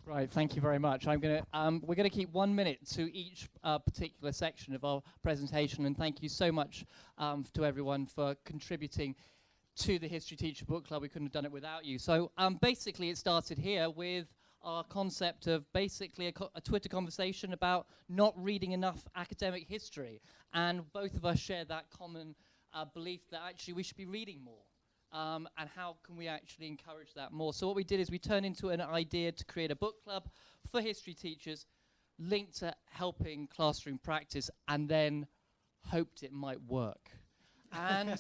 Right, thank you very much. We're gonna keep 1 minute to each particular section of our presentation, and thank you so much to everyone for contributing to the History Teacher Book Club. We couldn't have done it without you. So basically it started here with our concept of basically a Twitter conversation about not reading enough academic history, and both of us share that common belief that actually we should be reading more. And how can we actually encourage that more? So what we did is we turned into an idea to create a book club for history teachers linked to helping classroom practice, and then hoped it might work. And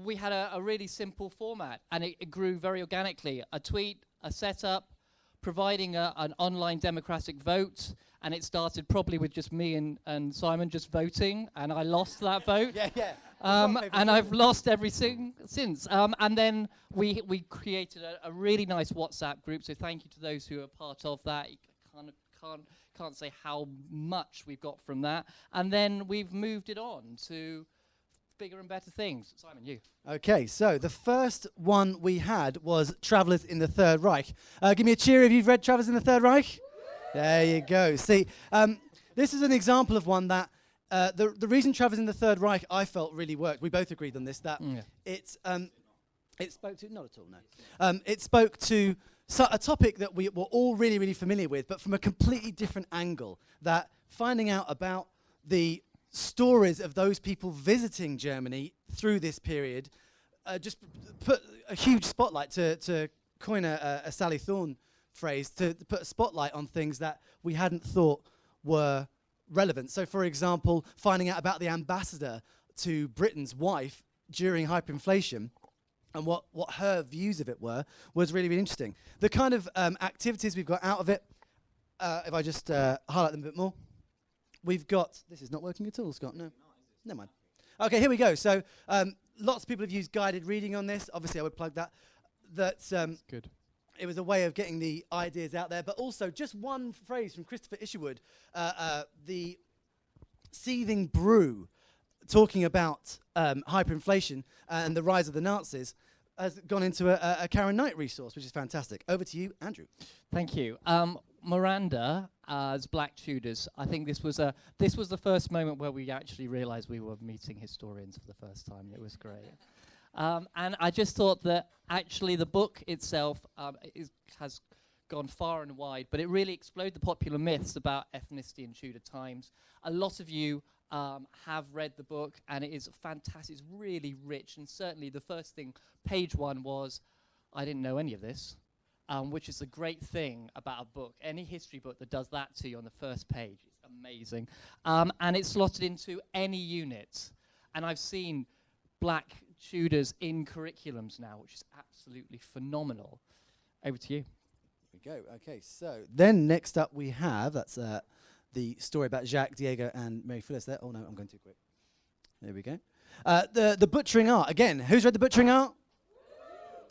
we had a really simple format, and it grew very organically. A tweet, a setup, providing an online democratic vote, and it started probably with just me and Simon just voting, and I lost that vote. Yeah. And I've lost everything since. And then we created a really nice WhatsApp group, so thank you to those who are part of that. You can't say how much we've got from that. And then we've moved it on to bigger and better things. Simon, you. Okay, so the first one we had was Travellers in the Third Reich. Give me a cheer if you've read Travellers in the Third Reich. There you go. See, this is an example of one that the reason Travellers in the Third Reich I felt really worked. We both agreed on this, that it spoke to, not at all, no. It spoke to a topic that we were all really, really familiar with, but from a completely different angle, that finding out about the stories of those people visiting Germany through this period just put a huge spotlight, to coin a Sally Thorne phrase, to put a spotlight on things that we hadn't thought were relevant. So, for example, finding out about the ambassador to Britain's wife during hyperinflation and what her views of it was really, really interesting. The kind of activities we've got out of it, if I just highlight them a bit more. We've got, this is not working at all, Scott, no. Never mind. Okay, here we go. So lots of people have used guided reading on this. Obviously, I would plug that. That's good. It was a way of getting the ideas out there, but also just one phrase from Christopher Isherwood, the seething brew, talking about hyperinflation and the rise of the Nazis, has gone into a Karen Knight resource, which is fantastic. Over to you, Andrew. Thank you. Miranda, as Black Tudors, I think this was the first moment where we actually realised we were meeting historians for the first time. It was great. And I just thought that actually the book itself has gone far and wide, but it really exploded the popular myths about ethnicity in Tudor times. A lot of you have read the book, and it is fantastic. It's really rich, and certainly the first thing, page one, was, I didn't know any of this. Which is a great thing about a book. Any history book that does that to you on the first page is amazing. And it's slotted into any unit. And I've seen Black Tudors in curriculums now, which is absolutely phenomenal. Over to you. Here we go. Okay, so then next up we have, that's the story about Jacques, Diego, and Mary Phyllis there. Oh no, I'm going too quick. There we go. The Butchering Art. Again, who's read The Butchering Art?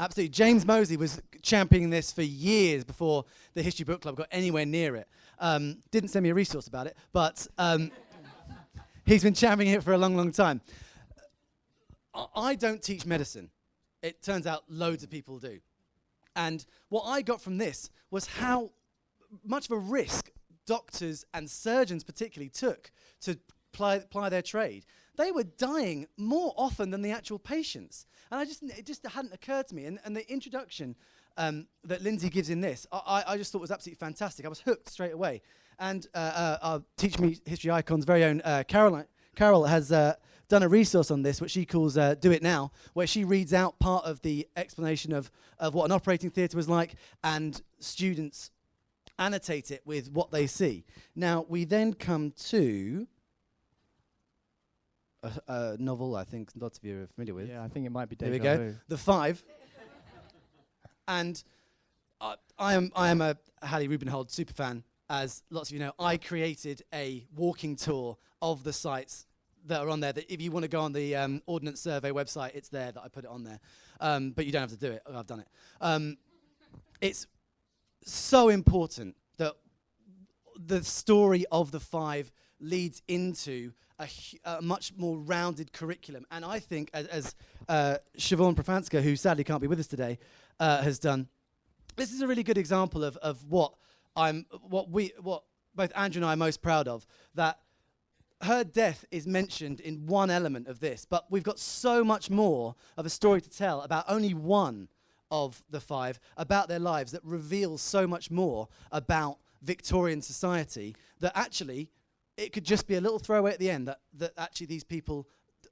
Absolutely. James Mosley was championing this for years before the History Book Club got anywhere near it. Didn't send me a resource about it, but he's been championing it for a long, long time. I don't teach medicine. It turns out loads of people do. And what I got from this was how much of a risk doctors and surgeons particularly took to ply their trade. They were dying more often than the actual patients. And it just hadn't occurred to me. And the introduction that Lindsay gives in this, I just thought was absolutely fantastic. I was hooked straight away. And our Teach Me History Icons' very own Carol has done a resource on this, which she calls Do It Now, where she reads out part of the explanation of what an operating theatre was like, and students annotate it with what they see. Now, we then come to a novel I think lots of you are familiar with. Yeah, I think it might be There we Deja go. Vu. The Five. And I am a Hallie Rubenhold superfan. As lots of you know, I created a walking tour of the sites that are on there. That if you want to go on the Ordnance Survey website, it's there that I put it on there. But you don't have to do it. I've done it. It's so important that the story of the Five leads into a much more rounded curriculum. And I think, as Siobhan Profanska, who sadly can't be with us today, has done, this is a really good example of what both Andrew and I are most proud of, that her death is mentioned in one element of this, but we've got so much more of a story to tell about only one of the 5, about their lives, that reveals so much more about Victorian society, that actually it could just be a little throwaway at the end, that actually these people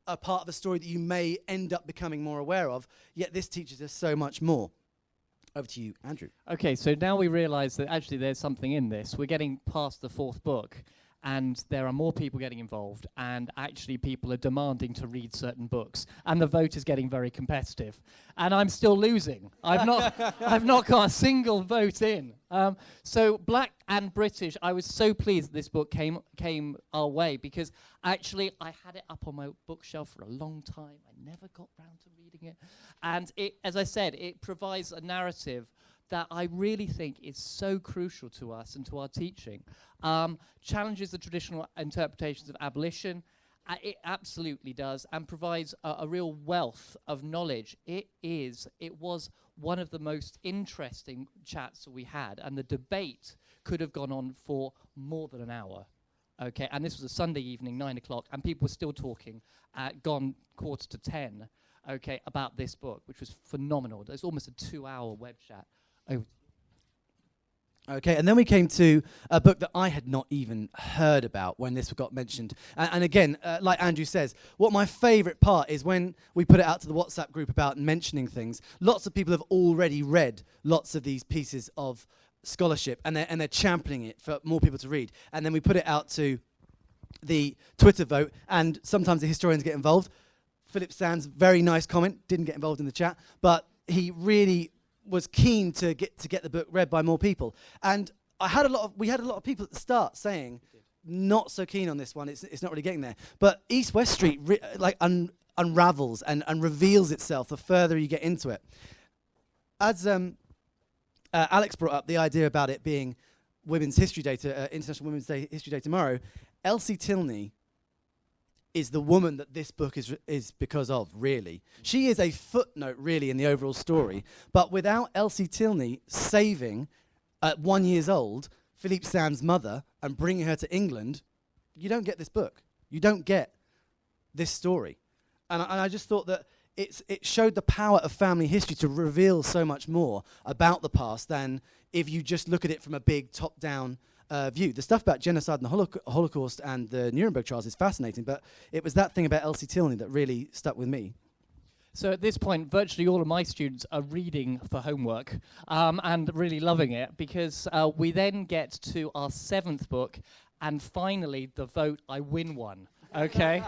are part of a story that you may end up becoming more aware of, yet this teaches us so much more. Over to you, Andrew. Okay, so now we realise that actually there's something in this. We're getting past the 4th book, and there are more people getting involved, and actually people are demanding to read certain books, and the vote is getting very competitive. And I'm still losing. I've not got a single vote in. So Black and British, I was so pleased this book came our way, because actually I had it up on my bookshelf for a long time. I never got round to reading it. And it, as I said, it provides a narrative that I really think is so crucial to us and to our teaching. Challenges the traditional interpretations of abolition. It absolutely does, and provides a real wealth of knowledge. It was one of the most interesting chats that we had, and the debate could have gone on for more than an hour. Okay, and this was a Sunday evening, 9 o'clock, and people were still talking gone 9:45, okay, about this book, which was phenomenal. There's almost a 2-hour web chat. Okay, and then we came to a book that I had not even heard about when this got mentioned. And again, like Andrew says, what my favourite part is when we put it out to the WhatsApp group about mentioning things, lots of people have already read lots of these pieces of scholarship, and they're championing it for more people to read. And then we put it out to the Twitter vote, and sometimes the historians get involved. Philip Sands, very nice comment, didn't get involved in the chat, but he really was keen to get the book read by more people. And we had a lot of people at the start saying not so keen on this one, it's not really getting there. But East West Street unravels and reveals itself the further you get into it. As Alex brought up the idea about it being Women's History Day, International Women's Day History Day tomorrow, Elsie Tilney is the woman that this book is because of, really. She is a footnote, really, in the overall story. But without Elsie Tilney saving, at 1 year old, Philippe Sand's mother and bringing her to England, you don't get this book. You don't get this story. And I just thought that it showed the power of family history to reveal so much more about the past than if you just look at it from a big top-down view. The stuff about genocide and the Holocaust and the Nuremberg trials is fascinating, but it was that thing about Elsie Tilney that really stuck with me. So at this point, virtually all of my students are reading for homework and really loving it, because we then get to our 7th book, and finally the vote, I win one, okay?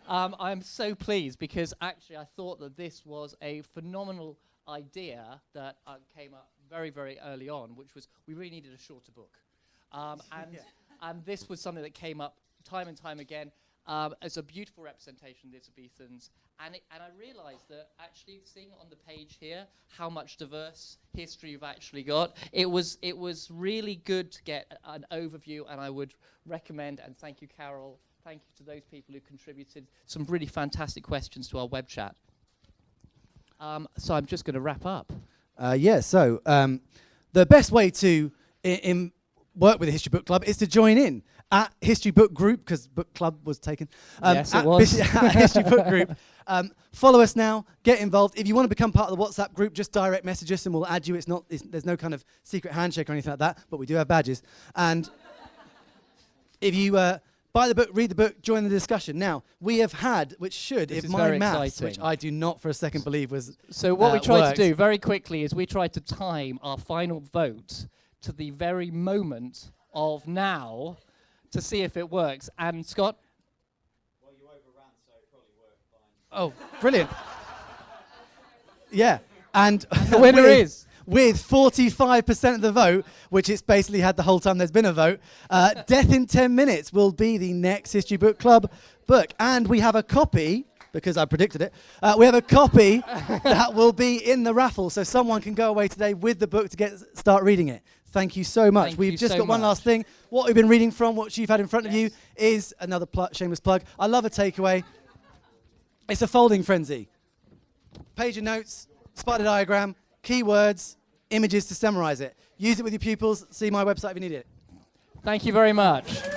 I'm so pleased, because actually I thought that this was a phenomenal idea that came up very, very early on, which was we really needed a shorter book. And this was something that came up time and time again as a beautiful representation of the Elizabethans. And I realised that actually seeing on the page here how much diverse history you've actually got, it was really good to get an overview, and I would recommend, and thank you, Carol, thank you to those people who contributed some really fantastic questions to our web chat. So I'm just going to wrap up. So the best way to work with the History Book Club is to join in at History Book Group, because Book Club was taken. Yes, it was. At History Book Group. Follow us now, get involved. If you want to become part of the WhatsApp group, just direct message us and we'll add you. There's no kind of secret handshake or anything like that, but we do have badges. And if you buy the book, read the book, join the discussion. Now, we have had, which should, this if is my very maths, exciting. which I do not for a second believe was So what we tried worked. to do very quickly is we tried to time our final vote to the very moment of now to see if it works. And Scott? Well, you overran, so it probably worked fine. Oh, brilliant. Yeah. And The winner is? With 45% of the vote, which it's basically had the whole time there's been a vote, Death in 10 Minutes will be the next History Book Club book. And we have a copy, because I predicted it, we have a copy that will be in the raffle. So someone can go away today with the book to start reading it. Thank you so much. We've just got one last thing. What we've been reading from, what you've had in front of you, is another shameless plug. I love a takeaway. It's a folding frenzy. Page of notes, spider diagram, keywords, images to summarize it. Use it with your pupils. See my website if you need it. Thank you very much.